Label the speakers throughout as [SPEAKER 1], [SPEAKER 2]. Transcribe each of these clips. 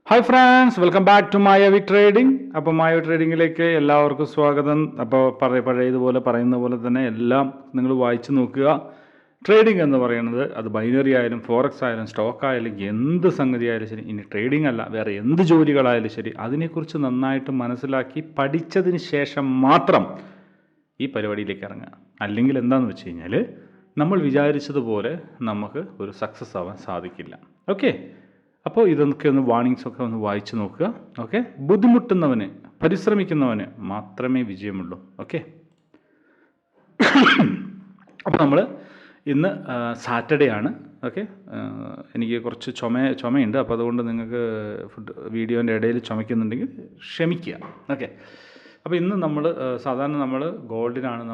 [SPEAKER 1] Hi friends, welcome back to Mayavi trading. അപ്പോൾ മായവി ട്രേഡിങ്ങിലേക്ക് എല്ലാവർക്കും സ്വാഗതം. അപ്പോൾ പഴയതുപോലെ പറയുന്ന പോലെ തന്നെ എല്ലാം നിങ്ങൾ വായിച്ച് നോക്കുക. ട്രേഡിംഗ് എന്ന് പറയുന്നത് അത് ബൈനറി ആയാലും ഫോറക്സ് ആയാലും സ്റ്റോക്ക് ആയാലും എന്ത് സംഗതി ആയാലും ശരി, ഇനി ട്രേഡിംഗ് അല്ല വേറെ എന്ത് ജോലികളായാലും ശരി, അതിനെക്കുറിച്ച് നന്നായിട്ട് മനസ്സിലാക്കി പഠിച്ചതിന് ശേഷം മാത്രം ഈ പരിപാടിയിലേക്ക് ഇറങ്ങുക. അല്ലെങ്കിൽ എന്താണെന്ന് വെച്ച് കഴിഞ്ഞാൽ നമ്മൾ വിചാരിച്ചതുപോലെ നമുക്ക് ഒരു സക്സസ് ആവാൻ സാധിക്കില്ല. ഓക്കെ, അപ്പോൾ ഇതൊക്കെ ഒന്ന് വാർണിങ്സൊക്കെ ഒന്ന് വായിച്ച് നോക്കുക. ഓക്കെ, ബുദ്ധിമുട്ടുന്നവന് പരിശ്രമിക്കുന്നവന് മാത്രമേ വിജയമുള്ളൂ. ഓക്കെ, അപ്പോൾ നമ്മൾ ഇന്ന് സാറ്റർഡേ ആണ്. ഓക്കെ, എനിക്ക് കുറച്ച് ചുമയുണ്ട്. അപ്പോൾ അതുകൊണ്ട് നിങ്ങൾക്ക് വീഡിയോൻ്റെ ഇടയിൽ ചുമയ്ക്കുന്നുണ്ടെങ്കിൽ ക്ഷമിക്കുക. ഓക്കെ, അപ്പോൾ ഇന്ന് നമ്മൾ സാധാരണ നമ്മൾ ഗോൾഡിനാണ്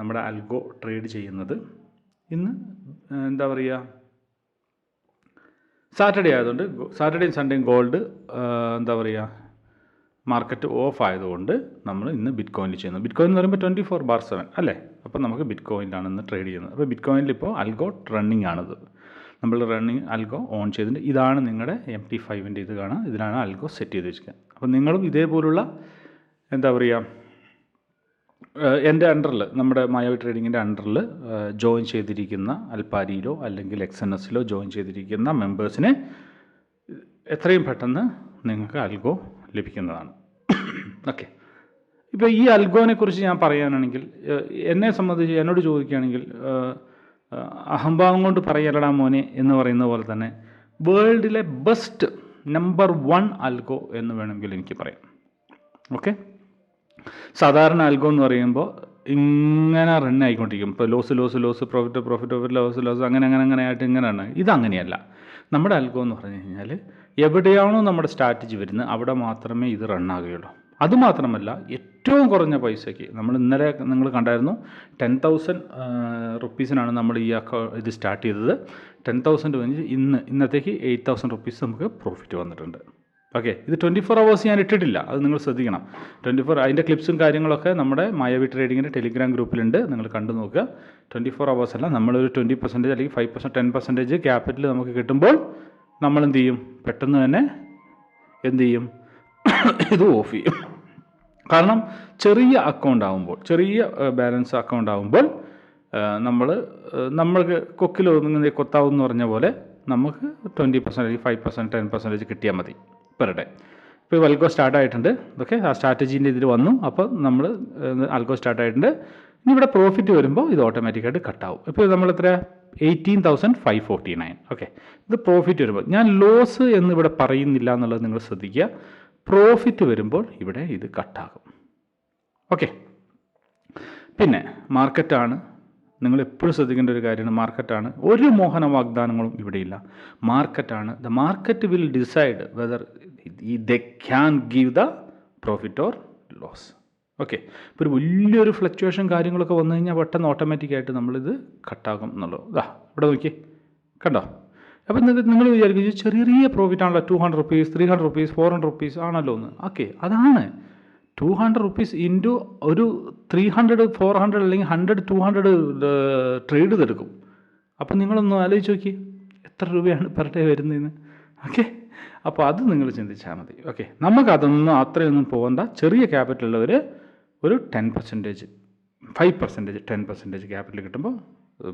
[SPEAKER 1] നമ്മുടെ അൽഗോ ട്രേഡ് ചെയ്യുന്നത്. ഇന്ന് എന്താ പറയുക, സാറ്റർഡേ ആയതുകൊണ്ട് സാറ്റർഡേയും സൺഡേയും ഗോൾഡ് എന്താ പറയുക മാർക്കറ്റ് ഓഫ് ആയതുകൊണ്ട് നമ്മൾ ഇന്ന് ബിറ്റ് കോയിനിൽ ചെയ്യുന്നു. ബിറ്റ് കോയിൻ എന്ന് പറയുമ്പോൾ 24/7 അല്ലേ? അപ്പോൾ നമുക്ക് ബിറ്റ് കോയിനിലാണ് ഇന്ന് ട്രേഡ് ചെയ്യുന്നത്. അപ്പോൾ ബിറ്റ് കോയിനിൽ ഇപ്പോൾ അൽഗോ റണ്ണിങ് ആണത്. നമ്മൾ അൽഗോ ഓൺ ചെയ്തിട്ടുണ്ട്. ഇതാണ് നിങ്ങളുടെ MT5ൻ്റെ ഇത് കാണാം. ഇതിലാണ് അൽഗോ സെറ്റ് ചെയ്ത് വെച്ചിരിക്കുക. അപ്പോൾ നിങ്ങളും ഇതേപോലുള്ള എന്താ പറയുക എൻ്റെ അണ്ടറിൽ, നമ്മുടെ മായവി ട്രേഡിങ്ങിൻ്റെ അണ്ടറിൽ ജോയിൻ ചെയ്തിരിക്കുന്ന അൽപ്പാരിയിലോ അല്ലെങ്കിൽ XNSലോ ജോയിൻ ചെയ്തിരിക്കുന്ന മെമ്പേഴ്സിനെ എത്രയും പെട്ടെന്ന് നിങ്ങൾക്ക് അൽഗോ ലഭിക്കുന്നതാണ്. ഓക്കെ, ഇപ്പോൾ ഈ അൽഗോനെക്കുറിച്ച് ഞാൻ പറയാനാണെങ്കിൽ, എന്നെ സംബന്ധിച്ച് എന്നോട് ചോദിക്കുകയാണെങ്കിൽ അഹംഭാവം കൊണ്ട് പറയലടാ മോനെ എന്ന് പറയുന്ന പോലെ തന്നെ വേൾഡിലെ ബെസ്റ്റ് നമ്പർ 1 അൽഗോ എന്ന് വേണമെങ്കിൽ എനിക്ക് പറയാം. ഓക്കെ, സാധാരണ അൽഗോ എന്ന് പറയുമ്പോൾ ഇങ്ങനെ റൺ ആയിക്കൊണ്ടിരിക്കും. ഇപ്പോൾ ലോസ് പ്രോഫിറ്റ് ലോസ് അങ്ങനെ ആയിട്ട് ഇങ്ങനെയാണ്. ഇതങ്ങനെയല്ല. നമ്മുടെ അൽഗോ എന്ന് പറഞ്ഞു കഴിഞ്ഞാൽ എവിടെയാണോ നമ്മുടെ സ്ട്രാറ്റജി വരുന്നത് അവിടെ മാത്രമേ ഇത് റണ്ണാകുകയുള്ളൂ. അതുമാത്രമല്ല, ഏറ്റവും കുറഞ്ഞ പൈസയ്ക്ക് ഇന്നലെ നിങ്ങൾ കണ്ടായിരുന്നു 10,000 റുപ്പീസിനാണ് നമ്മൾ ഇത് സ്റ്റാർട്ട് ചെയ്തത്. 10,000 കഴിഞ്ഞ് ഇന്നത്തേക്ക് 8,000 റുപ്പീസ് നമുക്ക് പ്രോഫിറ്റ് വന്നിട്ടുണ്ട്. ഓക്കെ, ഇത് 24 hours ഞാൻ ഇട്ടിട്ടില്ല, അത് നിങ്ങൾ ശ്രദ്ധിക്കണം. 24 അതിൻ്റെ ക്ലിപ്സും കാര്യങ്ങളൊക്കെ നമ്മുടെ മായവി ട്രേഡിങ്ങിൻ്റെ ടെലിഗ്രാം ഗ്രൂപ്പിലുണ്ട്, നിങ്ങൾ കണ്ടു നോക്കുക. 24 hours അല്ല, നമ്മളൊരു 20% അല്ലെങ്കിൽ 5%, 10% ക്യാപിറ്റൽ നമുക്ക് കിട്ടുമ്പോൾ നമ്മൾ എന്ത് ചെയ്യും, പെട്ടെന്ന് തന്നെ എന്ത് ചെയ്യും, ഇത് ഓഫ് ചെയ്യും. കാരണം ചെറിയ അക്കൗണ്ട് ആകുമ്പോൾ, ചെറിയ ബാലൻസ് അക്കൗണ്ട് ആകുമ്പോൾ നമ്മൾക്ക് കൊക്കിൽ ഒതുങ്ങുന്ന കൊത്താവെന്ന് പറഞ്ഞ പോലെ നമുക്ക് 20% അല്ലെങ്കിൽ 5%, 10% കിട്ടിയാൽ മതി പെർ ഡേ. ഇപ്പോൾ അൽഗോ സ്റ്റാർട്ട് ആയിട്ടുണ്ട്. ഓക്കെ, ആ സ്ട്രാറ്റജീൻ്റെ ഇതിൽ വന്നു. അപ്പോൾ നമ്മൾ അൽഗോ സ്റ്റാർട്ട് ആയിട്ടുണ്ട്. ഇനി ഇവിടെ പ്രോഫിറ്റ് വരുമ്പോൾ ഇത് ഓട്ടോമാറ്റിക്കായിട്ട് കട്ടാവും. ഇപ്പോൾ നമ്മൾ എത്ര 18,549. ഓക്കെ, ഇത് പ്രോഫിറ്റ് വരുമ്പോൾ ഞാൻ ലോസ് എന്നിവിടെ പറയുന്നില്ല എന്നുള്ളത് നിങ്ങൾ ശ്രദ്ധിക്കുക. പ്രോഫിറ്റ് വരുമ്പോൾ ഇവിടെ ഇത് കട്ടാകും. ഓക്കെ, പിന്നെ മാർക്കറ്റാണ്. നിങ്ങൾ എപ്പോഴും ശ്രദ്ധിക്കേണ്ട ഒരു കാര്യമാണ് മാർക്കറ്റാണ്. ഒരു മോഹന വാഗ്ദാനങ്ങളും ഇവിടെയില്ല. മാർക്കറ്റാണ്. The market will decide whether they can give the profit or loss. Okay, ഇപ്പോൾ ഒരു വലിയൊരു ഫ്ലക്ച്വേഷൻ കാര്യങ്ങളൊക്കെ വന്നു കഴിഞ്ഞാൽ പെട്ടെന്ന് ഓട്ടോമാറ്റിക്കായിട്ട് നമ്മളിത് കട്ടാകും എന്നുള്ളത്. ഇവിടെ നോക്കി കണ്ടോ. അപ്പോൾ നിങ്ങൾ വിചാരിക്കും ചെറിയ പ്രോഫിറ്റ് ആണല്ലോ, 200 റുപ്പീസ്, 300 റുപ്പീസ്, 400 റുപ്പീസ് ആണല്ലോ എന്ന്. ഓക്കെ, അതാണ് 200 റുപ്പീസ് ഇൻറ്റു ഒരു 300, 400 അല്ലെങ്കിൽ 100, 200 ട്രേഡ് ചെയ്തെടുക്കും. അപ്പം നിങ്ങളൊന്ന് ആലോചിച്ച് നോക്കി എത്ര രൂപയാണ് പെർ ഡേ വരുന്നതെന്ന്. ഓക്കെ, അപ്പോൾ അത് നിങ്ങൾ ചിന്തിച്ചാൽ മതി. ഓക്കെ, നമുക്കതൊന്നും അത്രയൊന്നും പോകണ്ട. ചെറിയ ക്യാപിറ്റൽ ഉള്ളവർ ഒരു 10%, 5%, 10% ക്യാപിറ്റൽ കിട്ടുമ്പോൾ,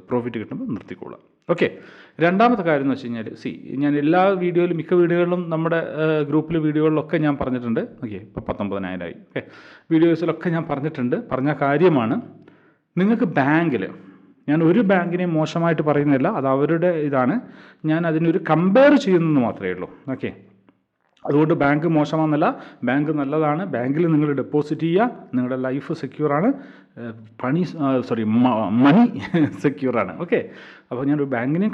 [SPEAKER 1] പ്രോഫിറ്റ് കിട്ടുമ്പോൾ നിർത്തിക്കോളാം. ഓക്കെ, രണ്ടാമത്തെ കാര്യം എന്ന് വെച്ച് കഴിഞ്ഞാൽ, ഞാൻ എല്ലാ വീഡിയോയിലും, മിക്ക വീഡിയോകളിലും നമ്മുടെ ഗ്രൂപ്പിലെ വീഡിയോകളിലൊക്കെ ഞാൻ പറഞ്ഞിട്ടുണ്ട്. ഓക്കെ, ഇപ്പോൾ 19,000 ആയി. ഓക്കെ, വീഡിയോസിലൊക്കെ ഞാൻ പറഞ്ഞ കാര്യമാണ്. നിങ്ങൾക്ക് ബാങ്കിൽ, ഞാൻ ഒരു ബാങ്കിനെയും മോശമായിട്ട് പറയുന്നില്ല, അത് അവരുടെ ഇതാണ്. ഞാൻ അതിനൊരു കമ്പയർ ചെയ്യുന്നത് മാത്രമേ ഉള്ളൂ. ഓക്കെ, അതുകൊണ്ട് ബാങ്ക് മോശമാണെന്നല്ല, ബാങ്ക് നല്ലതാണ്. ബാങ്കിൽ നിങ്ങൾ ഡെപ്പോസിറ്റ് ചെയ്യുക, നിങ്ങളുടെ ലൈഫ് സെക്യൂറാണ്, മണി സെക്യൂറാണ്. ഓക്കെ, അപ്പോൾ ഞാനൊരു ബാങ്കിനെ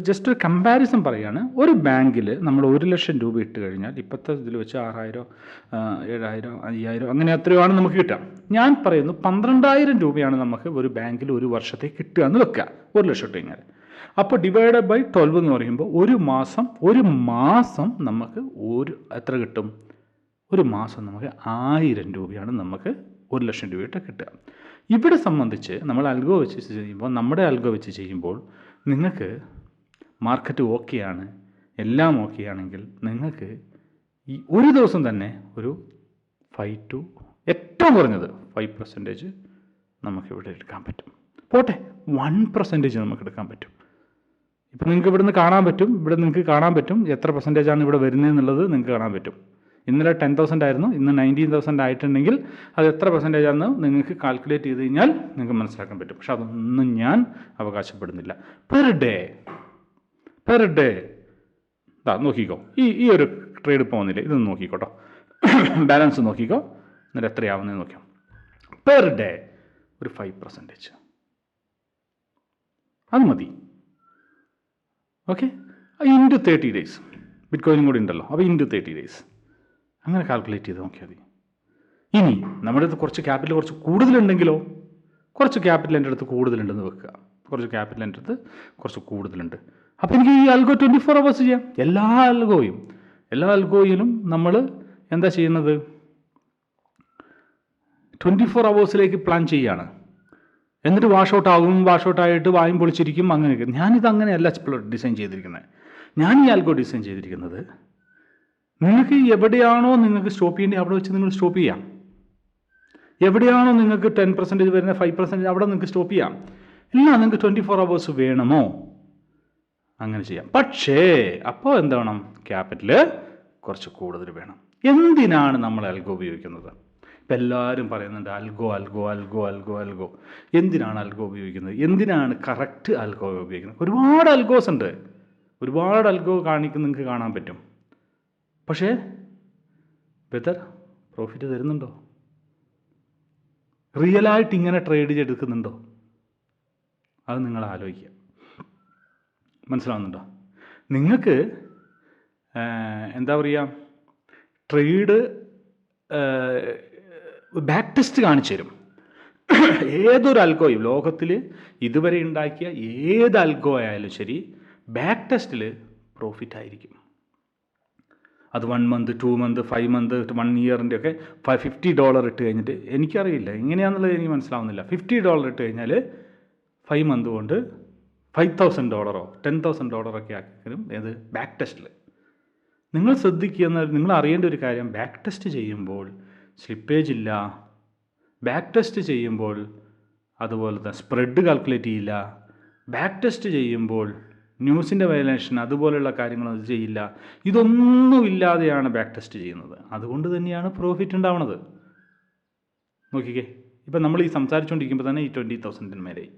[SPEAKER 1] ജസ്റ്റ് ഒരു കമ്പാരിസൺ പറയുകയാണ്. ഒരു ബാങ്കിൽ നമ്മൾ 1 ലക്ഷം രൂപ ഇട്ട് കഴിഞ്ഞാൽ ഇപ്പോഴത്തെ ഇതിൽ വെച്ച് 6,000, 7,000, 5,000 അങ്ങനെ എത്രയാണ് നമുക്ക് കിട്ടുക. ഞാൻ പറയുന്നു 12,000 രൂപയാണ് നമുക്ക് ഒരു ബാങ്കിൽ ഒരു വർഷത്തേക്ക് കിട്ടുക എന്ന് വെക്കുക. 1 ലക്ഷം ഇട്ട് കഴിഞ്ഞാൽ അപ്പോൾ ഡിവൈഡ് ബൈ 12 എന്ന് പറയുമ്പോൾ ഒരു മാസം നമുക്ക് എത്ര കിട്ടും? ഒരു മാസം നമുക്ക് 1,000 രൂപയാണ് നമുക്ക് 1 ലക്ഷം രൂപയിട്ട് കിട്ടുക. ഇവിടെ സംബന്ധിച്ച് നമ്മൾ നമ്മുടെ അൽഗോ വെച്ച് ചെയ്യുമ്പോൾ നിങ്ങൾക്ക് മാർക്കറ്റ് ഓക്കെയാണ്, എല്ലാം ഓക്കെയാണെങ്കിൽ നിങ്ങൾക്ക് ഈ ഒരു ദിവസം തന്നെ ഒരു 5 to ഏറ്റവും കുറഞ്ഞത് 5% നമുക്കിവിടെ എടുക്കാൻ പറ്റും. പോട്ടെ 1% നമുക്ക് എടുക്കാൻ പറ്റും. ഇപ്പം നിങ്ങൾക്ക് ഇവിടുന്ന് കാണാൻ പറ്റും, ഇവിടെ നിങ്ങൾക്ക് കാണാൻ പറ്റും എത്ര പെർസെൻറ്റേജാണ് ഇവിടെ വരുന്നതെന്നുള്ളത് നിങ്ങൾക്ക് കാണാൻ പറ്റും. ഇന്നലെ 10,000 ആയിരുന്നു, ഇന്ന് 19,000 ആയിട്ടുണ്ടെങ്കിൽ അത് എത്ര പെർസെൻറ്റേജ് ആണെന്ന് നിങ്ങൾക്ക് കാൽക്കുലേറ്റ് ചെയ്ത് കഴിഞ്ഞാൽ നിങ്ങൾക്ക് മനസ്സിലാക്കാൻ പറ്റും. പക്ഷെ അതൊന്നും ഞാൻ അവകാശപ്പെടുന്നില്ല. പെർ ഡേ നോക്കിക്കോ, ഈ ഒരു ട്രേഡ് പോകുന്നില്ലേ, ഇതൊന്ന് നോക്കിക്കോട്ടോ, ബാലൻസ് നോക്കിക്കോ, എന്നിട്ട് എത്രയാവുന്നതെന്ന് നോക്കിയോ. പെർ ഡേ ഒരു 5% അത് മതി. ഓക്കെ, ഇൻറ്റു 30 days ബിറ്റ് കോയിനും കൂടി ഉണ്ടല്ലോ, അപ്പോൾ ഇൻറ്റു 30 days അങ്ങനെ കാൽക്കുലേറ്റ് ചെയ്ത് നോക്കിയാൽ മതി. ഇനി നമ്മുടെ അടുത്ത് കുറച്ച് ക്യാപിറ്റൽ കുറച്ച് കൂടുതലുണ്ടെങ്കിലോ, കുറച്ച് ക്യാപിറ്റൽ എൻ്റെ അടുത്ത് കൂടുതലുണ്ടെന്ന് വെക്കുക, കുറച്ച് ക്യാപിറ്റൽ എൻ്റെ അടുത്ത് കുറച്ച് കൂടുതലുണ്ട്, അപ്പോൾ എനിക്ക് ഈ അൽഗോ 24 hours ചെയ്യാം. എല്ലാ അൽഗോയിലും നമ്മൾ എന്താ ചെയ്യുന്നത്, 24 hours പ്ലാൻ ചെയ്യുകയാണ്. എന്നിട്ട് വാഷ് ഔട്ട് ആയിട്ട് വായും പൊളിച്ചിരിക്കും, അങ്ങനെയൊക്കെ. ഞാനിത് അങ്ങനെയല്ല ഡിസൈൻ ചെയ്തിരിക്കുന്നത്. ഞാൻ ഈ അൽഗോ ഡിസൈൻ ചെയ്തിരിക്കുന്നത് നിങ്ങൾക്ക് എവിടെയാണോ നിങ്ങൾക്ക് സ്റ്റോപ്പ് ചെയ്യേണ്ടത് അവിടെ വെച്ച് നിങ്ങൾ സ്റ്റോപ്പ് ചെയ്യാം. എവിടെയാണോ നിങ്ങൾക്ക് 10% വരുന്ന 5% അവിടെ നിങ്ങൾക്ക് സ്റ്റോപ്പ് ചെയ്യാം. ഇല്ല നിങ്ങൾക്ക് 24 hours വേണമോ അങ്ങനെ ചെയ്യാം. പക്ഷേ അപ്പോൾ എന്ത് വേണം, ക്യാപിറ്റൽ കുറച്ച് കൂടുതൽ വേണം. എന്തിനാണ് നമ്മൾ അൽഗോ ഉപയോഗിക്കുന്നത്? ഇപ്പം എല്ലാവരും പറയുന്നുണ്ട് അൽഗോ. എന്തിനാണ് അൽഗോ ഉപയോഗിക്കുന്നത്? എന്തിനാണ് കറക്റ്റ് അൽഗോ ഉപയോഗിക്കുന്നത്? ഒരുപാട് അൽഗോസ് ഉണ്ട്, ഒരുപാട് അൽഗോ നിങ്ങൾക്ക് കാണാൻ പറ്റും. പക്ഷേ വെതർ പ്രോഫിറ്റ് തരുന്നുണ്ടോ? റിയലായിട്ട് ഇങ്ങനെ ട്രേഡ് ചെയ്തെടുക്കുന്നുണ്ടോ? അത് നിങ്ങൾ ആലോചിക്കുക. മനസ്സിലാവുന്നുണ്ടോ? നിങ്ങൾക്ക് എന്താ പറയുക, ട്രേഡ് ബാക്ക് ടെസ്റ്റ് കാണിച്ചു തരും. ഏതൊരു അൽഗോയും ലോകത്തിൽ ഇതുവരെ ഉണ്ടാക്കിയ ഏത് അൽഗോ ആയാലും ശരി, ബാക്ക് ടെസ്റ്റിൽ പ്രോഫിറ്റ് ആയിരിക്കും. അത് 1 month 2 month 5 month 1 yearൻ്റെ ഒക്കെ $50 ഇട്ട് കഴിഞ്ഞിട്ട്, എനിക്കറിയില്ല എങ്ങനെയാണെന്നുള്ളത് എനിക്ക് മനസ്സിലാവുന്നില്ല. $50 ഇട്ട് കഴിഞ്ഞാൽ 5 month കൊണ്ട് $5,000 $10,000 ഒക്കെ ആക്കിയും ഏത് ബാക്ക് ടെസ്റ്റിൽ. നിങ്ങൾ ശ്രദ്ധിക്കുന്ന, നിങ്ങൾ അറിയേണ്ട ഒരു കാര്യം, ബാക്ക് ടെസ്റ്റ് ചെയ്യുമ്പോൾ സ്ലിപ്പേജ് ഇല്ല. ബാക്ക് ടെസ്റ്റ് ചെയ്യുമ്പോൾ അതുപോലെ തന്നെ സ്പ്രെഡ് കാൽക്കുലേറ്റ് ചെയ്യില്ല. ബാക്ക് ടെസ്റ്റ് ചെയ്യുമ്പോൾ ന്യൂസിൻ്റെ വയലേഷൻ അതുപോലെയുള്ള കാര്യങ്ങളൊന്നും ചെയ്യില്ല. ഇതൊന്നുമില്ലാതെയാണ് ബാക്ക് ടെസ്റ്റ് ചെയ്യുന്നത്. അതുകൊണ്ട് തന്നെയാണ് പ്രോഫിറ്റ് ഉണ്ടാവുന്നത്. നോക്കിക്കേ, ഇപ്പം നമ്മൾ ഈ സംസാരിച്ചുകൊണ്ടിരിക്കുമ്പോൾ തന്നെ ഈ 20,000 മേലെയായി.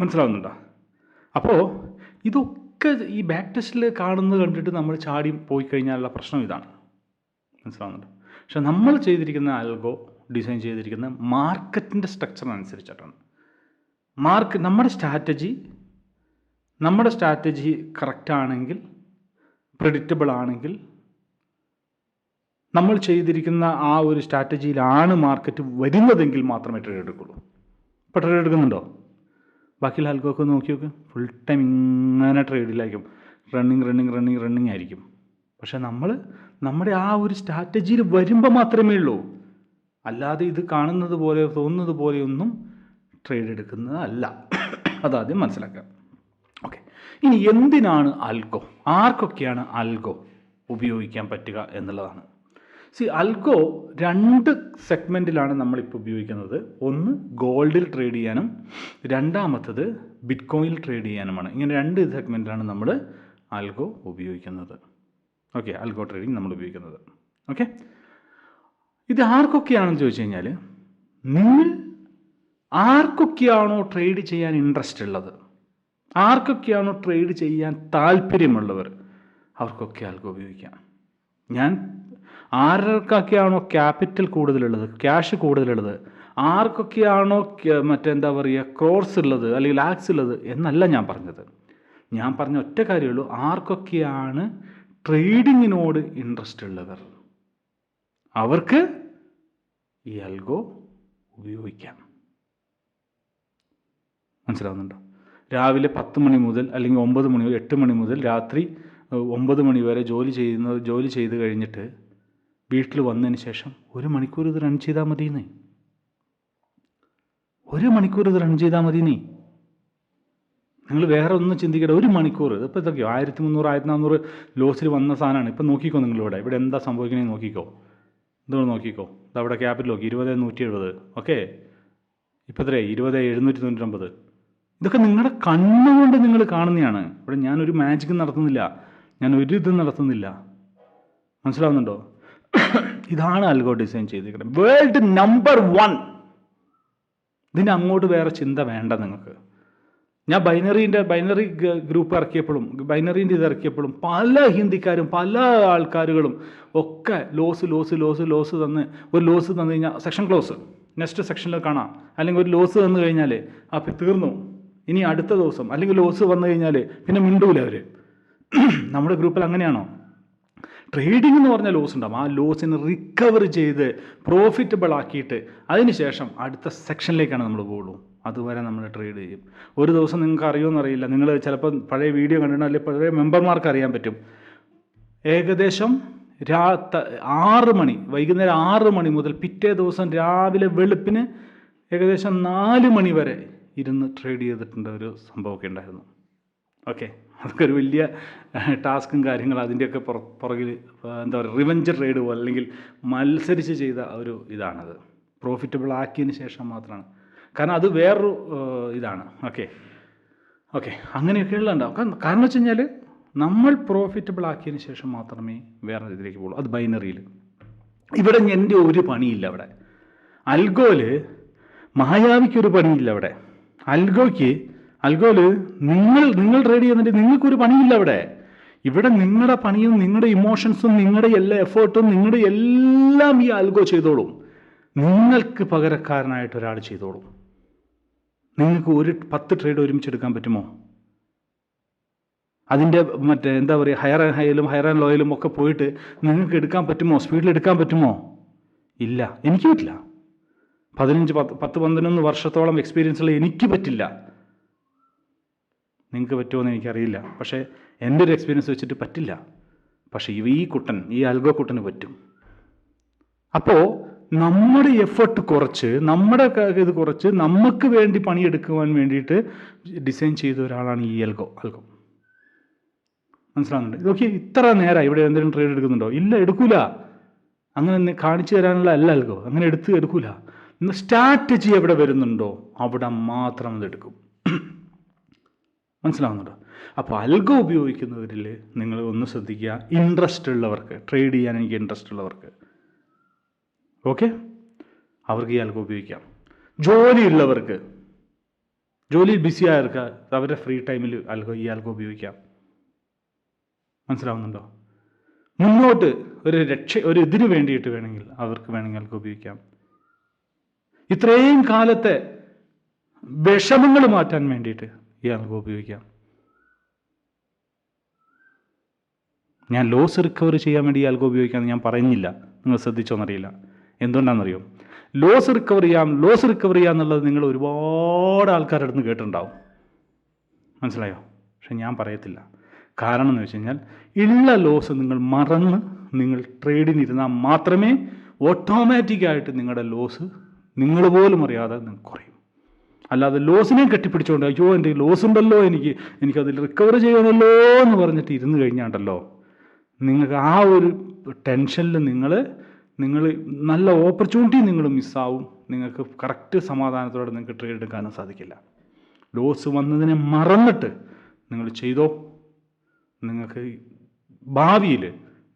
[SPEAKER 1] മനസ്സിലാവുന്നുണ്ടോ? അപ്പോൾ ഇതൊക്കെ ഈ ബാക്ക് ടെസ്റ്റിൽ കാണുന്നത് കണ്ടിട്ട് നമ്മൾ ചാടി പോയി കഴിഞ്ഞാലുള്ള പ്രശ്നം ഇതാണ്. മനസ്സിലാവുന്നുണ്ടോ? പക്ഷെ നമ്മൾ ചെയ്തിരിക്കുന്ന അൽഗോ ഡിസൈൻ ചെയ്തിരിക്കുന്ന മാർക്കറ്റിൻ്റെ സ്ട്രക്ചറിനനുസരിച്ചിട്ടാണ്. നമ്മുടെ സ്ട്രാറ്റജി കറക്റ്റ് ആണെങ്കിൽ, പ്രെഡിക്റ്റബിൾ ആണെങ്കിൽ, നമ്മൾ ചെയ്തിരിക്കുന്ന ആ ഒരു സ്ട്രാറ്റജിയിലാണ് മാർക്കറ്റ് വരുന്നതെങ്കിൽ മാത്രമേ ട്രേഡ് എടുക്കുള്ളൂ. ഇപ്പോൾ ട്രേഡ് എടുക്കുന്നുണ്ടോ? ബാക്കിയുള്ള ആൾക്കൊക്കെ നോക്കി നോക്ക്, ഫുൾ ടൈം ഇങ്ങനെ ട്രേഡിലായിരിക്കും, റണ്ണിങ് ആയിരിക്കും. പക്ഷെ നമ്മുടെ ആ ഒരു സ്ട്രാറ്റജിയിൽ വരുമ്പോൾ മാത്രമേ ഉള്ളൂ. അല്ലാതെ ഇത് കാണുന്നത് പോലെ തോന്നുന്നത് പോലെയൊന്നും ട്രേഡ് എടുക്കുന്നതല്ല. അതാദ്യം മനസ്സിലാക്കാം. ഓക്കെ, ഇനി എന്തിനാണ് അൽഗോ, ആർക്കൊക്കെയാണ് അൽഗോ ഉപയോഗിക്കാൻ പറ്റുക എന്നുള്ളതാണ്. അൽഗോ 2 സെഗ്മെൻറ്റിലാണ് നമ്മളിപ്പോൾ ഉപയോഗിക്കുന്നത്. ഒന്ന് ഗോൾഡിൽ ട്രേഡ് ചെയ്യാനും രണ്ടാമത്തത് ബിറ്റ് കോയിനിൽ ട്രേഡ് ചെയ്യാനുമാണ്. ഇങ്ങനെ 2 സെഗ്മെൻറ്റിലാണ് നമ്മൾ അൽഗോ ഉപയോഗിക്കുന്നത്. ഓക്കെ, അൽഗോ ട്രേഡിങ് നമ്മൾ ഉപയോഗിക്കുന്നത്. ഓക്കെ, ഇത് ആർക്കൊക്കെയാണെന്ന് ചോദിച്ചു കഴിഞ്ഞാൽ, നിങ്ങൾ ആർക്കൊക്കെയാണോ ട്രേഡ് ചെയ്യാൻ ഇൻട്രസ്റ്റ് ഉള്ളത്, ആർക്കൊക്കെയാണോ ട്രേഡ് ചെയ്യാൻ താല്പര്യമുള്ളവർ, അവർക്കൊക്കെ അൽഗോ ഉപയോഗിക്കാം. ഞാൻ ആർക്കൊക്കെയാണോ ക്യാപിറ്റൽ കൂടുതലുള്ളത്, ക്യാഷ് കൂടുതലുള്ളത്, ആർക്കൊക്കെയാണോ മറ്റെന്താ പറയുക ക്രോർസ് ഉള്ളത് അല്ലെങ്കിൽ ലാക്സ് ഉള്ളത് എന്നല്ല ഞാൻ പറഞ്ഞത്. ഞാൻ പറഞ്ഞ ഒറ്റ കാര്യമുള്ളൂ, ആർക്കൊക്കെയാണ് ട്രേഡിങ്ങിനോട് ഇൻട്രസ്റ്റ് ഉള്ളവർ അവർക്ക് ഈ അൽഗോ ഉപയോഗിക്കാം. മനസ്സിലാവുന്നുണ്ടോ? രാവിലെ 10 മണി മുതൽ അല്ലെങ്കിൽ 9 മണി 8 മണി മുതൽ രാത്രി 9 മണി വരെ ജോലി ചെയ്ത് കഴിഞ്ഞിട്ട് വീട്ടിൽ വന്നതിന് ശേഷം 1 മണിക്കൂർ ഇത് റൺ ചെയ്താൽ മതിയെന്നേ. 1 മണിക്കൂർ ഇത് റൺ ചെയ്താൽ മതിയെന്നേ. നിങ്ങൾ വേറെ ഒന്നും ചിന്തിക്കട്ടെ. 1 മണിക്കൂർ ഇപ്പോൾ ഇതൊക്കെയോ 1300 1400 ലോസിൽ വന്ന സാധനമാണ്. ഇപ്പം നോക്കിക്കോ നിങ്ങളിവിടെ ഇവിടെ എന്താ സംഭവിക്കണമെന്ന് നോക്കിക്കോ. ഇതുകൊണ്ട് നോക്കിക്കോ. ഇതവിടെ ക്യാപിറ്റൽ നോക്കി 20,170. ഓക്കെ, ഇപ്പോൾ എത്രയായി? 20,799. ഇതൊക്കെ നിങ്ങളുടെ കണ്ണുകൊണ്ട് നിങ്ങൾ കാണുന്നതാണ്. ഇവിടെ ഞാനൊരു മാജിക് നടത്തുന്നില്ല, ഞാൻ ഒരു ഇതും നടത്തുന്നില്ല. മനസ്സിലാവുന്നുണ്ടോ? ഇതാണ് അൽഗോ ഡിസൈൻ ചെയ്തിരിക്കുന്നത്. World number 1. ഇതിന് അങ്ങോട്ട് വേറെ ചിന്ത വേണ്ട നിങ്ങൾക്ക്. ഞാൻ ബൈനറി ഗ്രൂപ്പ് ഇറക്കിയപ്പോഴും ബൈനറീൻ്റെ ഇത് ഇറക്കിയപ്പോഴും പല ഹിന്ദിക്കാരും പല ആൾക്കാരുകളും ഒക്കെ ലോസ് തന്ന് ഒരു ലോസ് തന്നു കഴിഞ്ഞാൽ സെക്ഷൻ ക്ലോസ്, നെക്സ്റ്റ് സെക്ഷനിൽ കാണാം. അല്ലെങ്കിൽ ഒരു ലോസ് തന്നു കഴിഞ്ഞാൽ അപ്പം തീർന്നു, ഇനി അടുത്ത ദിവസം. അല്ലെങ്കിൽ ലോസ് വന്നു കഴിഞ്ഞാൽ പിന്നെ മിണ്ടൂല അവർ. നമ്മുടെ ഗ്രൂപ്പിൽ അങ്ങനെയാണോ? ട്രേഡിംഗ് എന്ന് പറഞ്ഞാൽ ലോസ് ഉണ്ടാവും. ആ ലോസിന് റിക്കവർ ചെയ്ത് പ്രോഫിറ്റബിൾ ആക്കിയിട്ട് അതിന് ശേഷം അടുത്ത സെക്ഷനിലേക്കാണ് നമ്മൾ പോകുള്ളൂ. അതുവരെ നമ്മൾ ട്രേഡ് ചെയ്യും. ഒരു ദിവസം നിങ്ങൾക്ക് അറിയുമെന്ന് അറിയില്ല, നിങ്ങൾ ചിലപ്പോൾ പഴയ വീഡിയോ കണ്ടിട്ടുണ്ടോ, അല്ലെങ്കിൽ പഴയ മെമ്പർമാർക്ക് അറിയാൻ പറ്റും. ഏകദേശം 6 മണി, വൈകുന്നേരം 6 മണി മുതൽ പിറ്റേ ദിവസം രാവിലെ വെളുപ്പിന് ഏകദേശം 4 മണി വരെ ഇരുന്ന് ട്രേഡ് ചെയ്തിട്ടുണ്ട് ഒരു സംഭവമൊക്കെ ഉണ്ടായിരുന്നു. ഓക്കെ, അതൊക്കെ ഒരു വലിയ ടാസ്കും കാര്യങ്ങളും അതിൻ്റെയൊക്കെ പുറകിൽ എന്താ പറയുക, റിവെഞ്ച് ട്രേഡ് പോലെ അല്ലെങ്കിൽ മത്സരിച്ച് ചെയ്ത ഒരു ഇതാണത്. പ്രോഫിറ്റബിൾ ആക്കിയതിന് ശേഷം മാത്രമാണ്. കാരണം അത് വേറൊരു ഇതാണ്. ഓക്കെ അങ്ങനെയൊക്കെയുള്ള ഉണ്ടാവും. കാരണം വെച്ച് കഴിഞ്ഞാൽ നമ്മൾ പ്രോഫിറ്റബിൾ ആക്കിയതിന് ശേഷം മാത്രമേ വേറെ ഇതിലേക്ക് പോകുള്ളൂ. അത് ബൈനറിയിൽ. ഇവിടെ എൻ്റെ ഒരു പണിയില്ല. അവിടെ അൽഗോയിൽ മായാവിക്കൊരു പണിയില്ല. അവിടെ അൽഗോയിൽ നിങ്ങൾ ട്രേഡ് ചെയ്യുന്നുണ്ടെങ്കിൽ നിങ്ങൾക്കൊരു പണിയില്ല അവിടെ. ഇവിടെ നിങ്ങളുടെ പണിയും നിങ്ങളുടെ ഇമോഷൻസും നിങ്ങളുടെ എല്ലാ എഫേർട്ടും നിങ്ങളുടെ എല്ലാം ഈ അൽഗോ ചെയ്തോളും. നിങ്ങൾക്ക് പകരക്കാരനായിട്ട് ഒരാൾ ചെയ്തോളും. നിങ്ങൾക്ക് ഒരു 10 ട്രേഡ് ഒരുമിച്ചെടുക്കാൻ പറ്റുമോ? അതിൻ്റെ എന്താ പറയുക, ഹയർ ആൻഡ് ലോയിലും ഒക്കെ പോയിട്ട് നിങ്ങൾക്ക് എടുക്കാൻ പറ്റുമോ? സ്പീഡിൽ എടുക്കാൻ പറ്റുമോ? ഇല്ല, എനിക്ക് പറ്റില്ല. 10-11 വർഷത്തോളം എക്സ്പീരിയൻസുള്ള എനിക്ക് പറ്റില്ല. നിങ്ങൾക്ക് പറ്റുമോയെന്ന് എനിക്കറിയില്ല. പക്ഷേ എൻ്റെ ഒരു എക്സ്പീരിയൻസ് വെച്ചിട്ട് പറ്റില്ല. പക്ഷേ ഈ അൽഗോ കുട്ടന് പറ്റും. അപ്പോൾ നമ്മുടെ എഫർട്ട് കുറച്ച്, നമ്മുടെ ഇത് കുറച്ച് നമുക്ക് വേണ്ടി പണിയെടുക്കുവാൻ വേണ്ടിയിട്ട് ഡിസൈൻ ചെയ്ത ഒരാളാണ് ഈ അൽഗോ. മനസ്സിലാവുന്നുണ്ട്? ഇതൊക്കെ ഇത്ര നേരം ഇവിടെ എന്തെങ്കിലും ട്രേഡ് എടുക്കുന്നുണ്ടോ? ഇല്ല, എടുക്കൂല. അങ്ങനെ കാണിച്ചു തരാനുള്ള അല്ല അൽഗോ. അങ്ങനെ എടുക്കൂല. സ്ട്രാറ്റജി എവിടെ വരുന്നുണ്ടോ അവിടെ മാത്രം അത് എടുക്കും. മനസ്സിലാവുന്നുണ്ടോ? അപ്പോൾ അൽഗോ ഉപയോഗിക്കുന്നവരിൽ നിങ്ങൾ ഒന്ന് ശ്രദ്ധിക്കുക. ഇൻട്രസ്റ്റ് ഉള്ളവർക്ക്, ട്രേഡ് ചെയ്യാൻ എനിക്ക് ഇൻട്രസ്റ്റ് ഉള്ളവർക്ക്, ഓക്കെ, അവർക്ക് ഈ അൽഗോ ഉപയോഗിക്കാം. ജോലിയുള്ളവർക്ക്, ജോലിയിൽ ബിസി ആയവർക്ക് അവരുടെ ഫ്രീ ടൈമിൽ ഈ അൽഗോ ഉപയോഗിക്കാം. മനസ്സിലാവുന്നുണ്ടോ? മുന്നോട്ട് ഒരു ഇതിന് വേണ്ടിയിട്ട് അവർക്ക് വേണമെങ്കിൽ അൽഗോ ഉപയോഗിക്കാം. ഇത്രയും കാലത്തെ വിഷമങ്ങൾ മാറ്റാൻ വേണ്ടിയിട്ട് ഈ അൽഗോ ഉപയോഗിക്കാം. ഞാൻ ലോസ് റിക്കവർ ചെയ്യാൻ വേണ്ടി ഈ അൽഗോ ഉപയോഗിക്കാമെന്ന് ഞാൻ പറയുന്നില്ല. നിങ്ങൾ ശ്രദ്ധിച്ചോന്നറിയില്ല. എന്തുകൊണ്ടാണെന്നറിയോ? ലോസ് റിക്കവർ ചെയ്യാം എന്നുള്ളത് നിങ്ങൾ ഒരുപാട് ആൾക്കാരുടെ അടുത്ത് കേട്ടിട്ടുണ്ടാവും. മനസ്സിലായോ? പക്ഷെ ഞാൻ പറയത്തില്ല. കാരണം എന്ന് വെച്ച് കഴിഞ്ഞാൽ ഉള്ള ലോസ് നിങ്ങൾ മറന്ന് നിങ്ങൾ ട്രേഡിനിരുന്നാൽ മാത്രമേ ഓട്ടോമാറ്റിക്കായിട്ട് നിങ്ങളുടെ ലോസ് നിങ്ങൾ പോലും അറിയാതെ നിങ്ങൾക്ക് കുറയും. അല്ലാതെ ലോസിനെ കെട്ടിപ്പിടിച്ചുകൊണ്ട് അയ്യോ എൻ്റെ ലോസ് ഉണ്ടല്ലോ, എനിക്കതിൽ റിക്കവർ ചെയ്യണമല്ലോ എന്ന് പറഞ്ഞിട്ട് ഇരുന്ന് കഴിഞ്ഞാണ്ടല്ലോ, നിങ്ങൾക്ക് ആ ഒരു ടെൻഷനിൽ നിങ്ങൾ നല്ല ഓപ്പർച്യൂണിറ്റി നിങ്ങൾ മിസ്സാവും. നിങ്ങൾക്ക് കറക്റ്റ് സമാധാനത്തോടെ നിങ്ങൾക്ക് ട്രേഡ് എടുക്കാനും സാധിക്കില്ല. ലോസ് വന്നതിനെ മറന്നിട്ട് നിങ്ങൾ ചെയ്തോ, നിങ്ങൾക്ക് ഭാവിയിൽ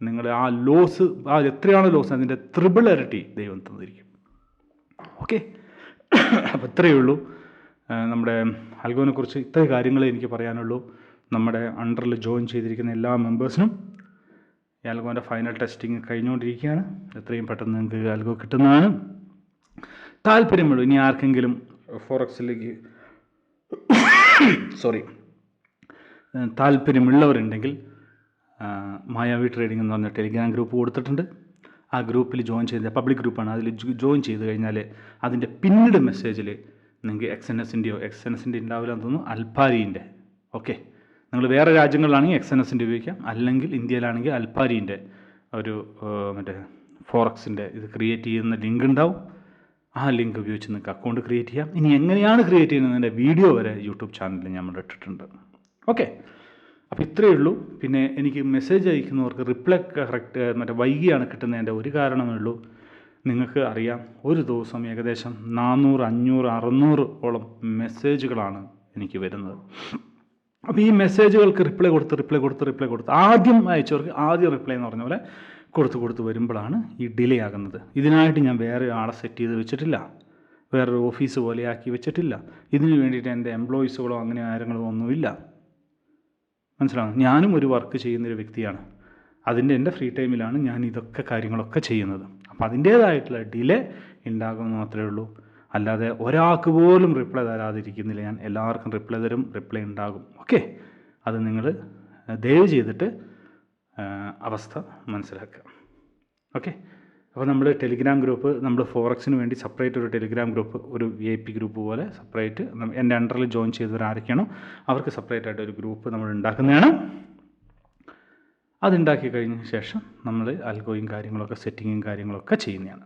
[SPEAKER 1] നിങ്ങൾ ആ ലോസ്, എത്രയാണ് ലോസ് അതിൻ്റെ 3 ഇരട്ടി ദൈവം തന്നിരിക്കും. ഓക്കെ, അപ്പോൾ ഇത്രയേ ഉള്ളൂ. നമ്മുടെ അൽഗോനെ കുറിച്ച് ഇത്രയും കാര്യങ്ങളെ എനിക്ക് പറയാനുള്ളൂ. നമ്മുടെ അണ്ടറിൽ ജോയിൻ ചെയ്തിരിക്കുന്ന എല്ലാ മെമ്പേഴ്സിനും ഈ അൽഗോൻ്റെ ഫൈനൽ ടെസ്റ്റിംഗ് കഴിഞ്ഞുകൊണ്ടിരിക്കുകയാണ്. എത്രയും പെട്ടെന്ന് നിങ്ങൾക്ക് അൽഗോ കിട്ടുന്നതാണ്. താല്പര്യമുള്ളൂ ഇനി ആർക്കെങ്കിലും ഫോറക്സിലേക്ക് താല്പര്യമുള്ളവരുണ്ടെങ്കിൽ മായാവി ട്രേഡിംഗ് എന്ന് പറഞ്ഞ ടെലിഗ്രാം ഗ്രൂപ്പ് കൊടുത്തിട്ടുണ്ട്. ആ ഗ്രൂപ്പിൽ ജോയിൻ ചെയ്ത്, പബ്ലിക് ഗ്രൂപ്പാണ്, അതിൽ ജോയിൻ ചെയ്ത് കഴിഞ്ഞാൽ അതിൻ്റെ പിന്നീട് മെസ്സേജിൽ നിങ്ങൾക്ക് എക്സ്എൻഎസിൻ്റെ ഉണ്ടാവില്ല എന്ന് തോന്നുന്നു, അൽപാരീൻ്റെ. ഓക്കെ, നിങ്ങൾ വേറെ രാജ്യങ്ങളിലാണെങ്കിൽ എക്സ്എൻഎസിൻ്റെ ഉപയോഗിക്കാം, അല്ലെങ്കിൽ ഇന്ത്യയിലാണെങ്കിൽ അൽപാരീൻ്റെ ഒരു ഫോറക്സിൻ്റെ ഇത് ക്രിയേറ്റ് ചെയ്യുന്ന ലിങ്ക് ഉണ്ടാവും. ആ ലിങ്ക് ഉപയോഗിച്ച് നിങ്ങൾക്ക് അക്കൗണ്ട് ക്രിയേറ്റ് ചെയ്യാം. ഇനി എങ്ങനെയാണ് ക്രിയേറ്റ് ചെയ്യുന്നതിൻ്റെ വീഡിയോ വരെ യൂട്യൂബ് ചാനലിൽ നമ്മൾ ഇട്ടിട്ടുണ്ട്. ഓക്കെ, അപ്പോൾ ഇത്രയേ ഉള്ളൂ. പിന്നെ എനിക്ക് മെസ്സേജ് അയക്കുന്നവർക്ക് റിപ്ലൈ കറക്റ്റ് വൈകിയാണ് കിട്ടുന്നതിൻ്റെ ഒരു കാരണമേ ഉള്ളൂ. നിങ്ങൾക്ക് അറിയാം, ഒരു ദിവസം ഏകദേശം 400, 500, 600 ഓളം മെസ്സേജുകളാണ് എനിക്ക് വരുന്നത്. അപ്പോൾ ഈ മെസ്സേജുകൾക്ക് റിപ്ലൈ കൊടുത്ത് ആദ്യം അയച്ചവർക്ക് ആദ്യം റിപ്ലൈ എന്ന് പറഞ്ഞ പോലെ കൊടുത്ത് വരുമ്പോഴാണ് ഈ ഡിലേ ആകുന്നത്. ഇതിനായിട്ട് ഞാൻ വേറെ ആളെ സെറ്റ് ചെയ്ത് വെച്ചിട്ടില്ല, വേറൊരു ഓഫീസ് പോലെ ആക്കി വെച്ചിട്ടില്ല. ഇതിന് വേണ്ടിയിട്ട് എൻ്റെ എംപ്ലോയീസുകളോ അങ്ങനെ ആരെങ്കിലും ഒന്നുമില്ല. മനസ്സിലാവും. ഞാനും ഒരു വർക്ക് ചെയ്യുന്നൊരു വ്യക്തിയാണ്. എൻ്റെ ഫ്രീ ടൈമിലാണ് ഞാൻ ഇതൊക്കെ കാര്യങ്ങളൊക്കെ ചെയ്യുന്നത്. അപ്പോൾ അതിൻ്റേതായിട്ടുള്ള ഡിലേ ഉണ്ടാകുമെന്ന് മാത്രമേ ഉള്ളൂ. അല്ലാതെ ഒരാൾക്ക് പോലും റിപ്ലൈ തരാതിരിക്കുന്നില്ല ഞാൻ. എല്ലാവർക്കും റിപ്ലൈ തരും, റിപ്ലൈ ഉണ്ടാകും. ഓക്കെ, അത് നിങ്ങൾ ദയവ് ചെയ്തിട്ട് അവസ്ഥ മനസ്സിലാക്കുക. ഓക്കെ, അപ്പോൾ നമ്മൾ ടെലിഗ്രാം ഗ്രൂപ്പ്, നമ്മൾ ഫോറക്സിന് വേണ്ടി സെപ്പറേറ്റ് ഒരു ടെലിഗ്രാം ഗ്രൂപ്പ്, ഒരു VIP ഗ്രൂപ്പ് പോലെ സെപ്പറേറ്റ് എൻ്റെ അണ്ടറിൽ ജോയിൻ ചെയ്തവരാരൊക്കെയാണോ അവർക്ക് സെപ്പറേറ്റ് ആയിട്ട് ഒരു ഗ്രൂപ്പ് നമ്മൾ ഉണ്ടാക്കുന്നതാണ്. അതുണ്ടാക്കി കഴിഞ്ഞ ശേഷം നമ്മൾ അൽഗോയും കാര്യങ്ങളൊക്കെ സെറ്റിങ്ങും കാര്യങ്ങളൊക്കെ ചെയ്യുന്നതാണ്.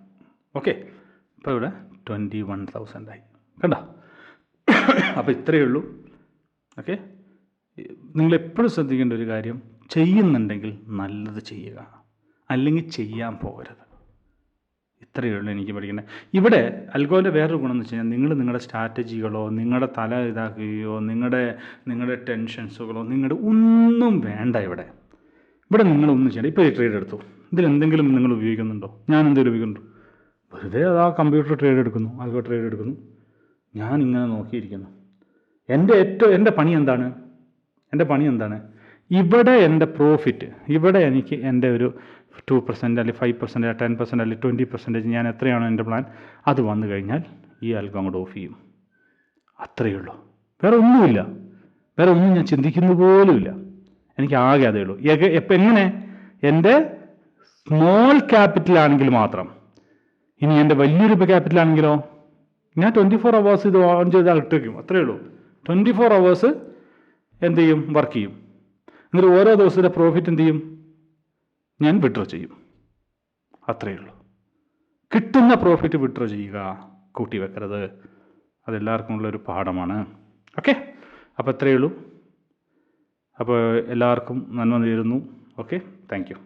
[SPEAKER 1] ഓക്കെ, ഇപ്പോൾ ഇവിടെ 21,000 ആയി, കണ്ടോ? അപ്പോൾ ഇത്രയേ ഉള്ളൂ. ഓക്കെ, നിങ്ങളെപ്പോഴും ശ്രദ്ധിക്കേണ്ട ഒരു കാര്യം, ചെയ്യുന്നുണ്ടെങ്കിൽ നല്ലത് ചെയ്യുക, അല്ലെങ്കിൽ ചെയ്യാൻ പോകരുത്. ഇത്രയേ ഉള്ളൂ എനിക്ക് പഠിക്കേണ്ടത്. ഇവിടെ അൽഗോൻ്റെ വേറൊരു ഗുണം എന്ന് വെച്ച് കഴിഞ്ഞാൽ, നിങ്ങളുടെ സ്ട്രാറ്റജികളോ നിങ്ങളുടെ തല ഇതാക്കുകയോ നിങ്ങളുടെ ടെൻഷൻസുകളോ നിങ്ങളുടെ ഒന്നും വേണ്ട. ഇവിടെ നിങ്ങളൊന്നും ചെയ്യണ്ട. ഇപ്പോൾ ഈ ട്രേഡ് എടുത്തു, ഇതിലെന്തെങ്കിലും നിങ്ങൾ ഉപയോഗിക്കുന്നുണ്ടോ? ഞാൻ എന്തെങ്കിലും ഉപയോഗിക്കുന്നുണ്ടോ? വെറുതെ ആ കമ്പ്യൂട്ടർ ട്രേഡ് എടുക്കുന്നു, അൽഗോ ട്രേഡ് എടുക്കുന്നു, ഞാനിങ്ങനെ നോക്കിയിരിക്കുന്നു. എൻ്റെ പണി എന്താണ്? ഇവിടെ എൻ്റെ പ്രോഫിറ്റ്, ഇവിടെ എനിക്ക് എൻ്റെ ഒരു 2% അല്ലെങ്കിൽ 5% 10% അല്ലെങ്കിൽ 20% ഞാൻ എത്രയാണോ എൻ്റെ പ്ലാൻ, അത് വന്നു കഴിഞ്ഞാൽ ഈ അൽഗോ അങ്ങോട്ട് ഓഫ് ചെയ്യും. അത്രയേ ഉള്ളൂ. വേറെ ഒന്നുമില്ല. വേറെ ഒന്നും ഞാൻ ചിന്തിക്കുന്ന പോലുമില്ല. എനിക്ക് ആകെ അതേ ഉള്ളൂ. എങ്ങനെ എൻ്റെ സ്മോൾ ക്യാപിറ്റലാണെങ്കിൽ മാത്രം. ഇനി എൻ്റെ വലിയൊരു ക്യാപിറ്റലാണെങ്കിലോ, ഞാൻ 24 hours ഇത് ഓൺ ചെയ്താൽ ഇട്ടേക്കും. അത്രയേ ഉള്ളൂ. 24 hours എന്ത് ചെയ്യും? വർക്ക് ചെയ്യും. എന്നിട്ട് ഓരോ ദിവസത്തെ പ്രോഫിറ്റ് എന്ത് ചെയ്യും? ഞാൻ വിഡ്രോ ചെയ്യും. അത്രയേ ഉള്ളൂ. കിട്ടുന്ന പ്രോഫിറ്റ് വിഡ്രോ ചെയ്യുക, കൂട്ടി വെക്കരുത്. അതെല്ലാവർക്കും ഉള്ളൊരു പാഠമാണ്. ഓക്കെ, അപ്പോൾ അത്രയേ ഉള്ളൂ. അപ്പോൾ എല്ലാവർക്കും നന്മ നേരുന്നു. Okay, thank you.